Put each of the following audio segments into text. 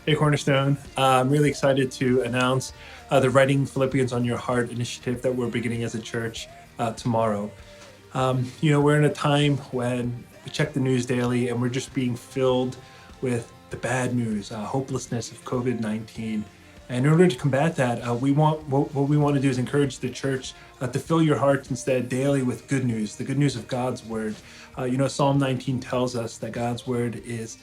Hey, Cornerstone. I'm really excited to announce the Writing Philippians on Your Heart initiative that we're beginning as a church tomorrow. We're in a time when we check the news daily and we're just being filled with the bad news, hopelessness of COVID-19. And in order to combat that, what we want to do is encourage the church to fill your hearts instead daily with good news, the good news of God's word. Psalm 19 tells us that God's word is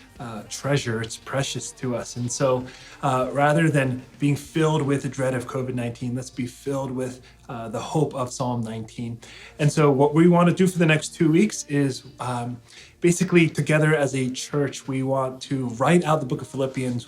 treasure, it's precious to us. And so rather than being filled with the dread of COVID-19, let's be filled with the hope of Psalm 19. And so what we want to do for the next 2 weeks is basically together as a church, we want to write out the book of Philippians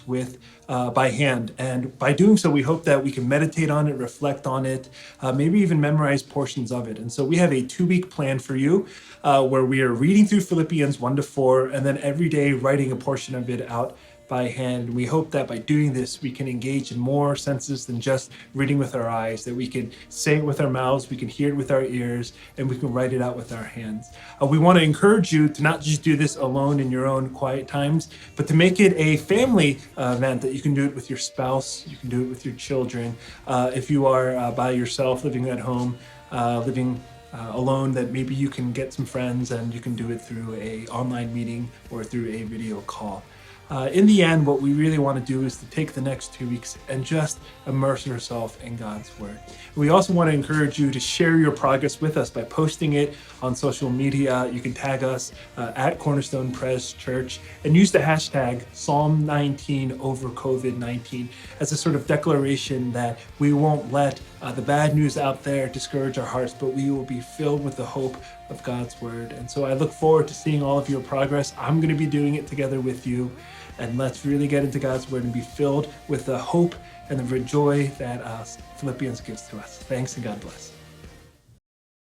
by hand. And by doing so, we hope that we can meditate on it, reflect on it, maybe even memorize portions of it. And so we have a 2-week plan for you where we are reading through Philippians 1-4, and then every day writing a portion of it out by hand. We hope that by doing this, we can engage in more senses than just reading with our eyes, that we can say it with our mouths, we can hear it with our ears, and we can write it out with our hands. We want to encourage you to not just do this alone in your own quiet times, but to make it a family event that you can do it with your spouse, you can do it with your children. If you are by yourself, living at home, living alone, that maybe you can get some friends and you can do it through a online meeting or through a video call. In the end, what we really want to do is to take the next 2 weeks and just immerse ourselves in God's word. We also want to encourage you to share your progress with us by posting it on social media. You can tag us at Cornerstone Pres Church and use the hashtag Psalm 19 over COVID-19 as a sort of declaration that we won't let the bad news out there discourage our hearts, but we will be filled with the hope of God's word. And so I look forward to seeing all of your progress. I'm going to be doing it together with you. And let's really get into God's word and be filled with the hope and the joy that Philippians gives to us. Thanks and God bless.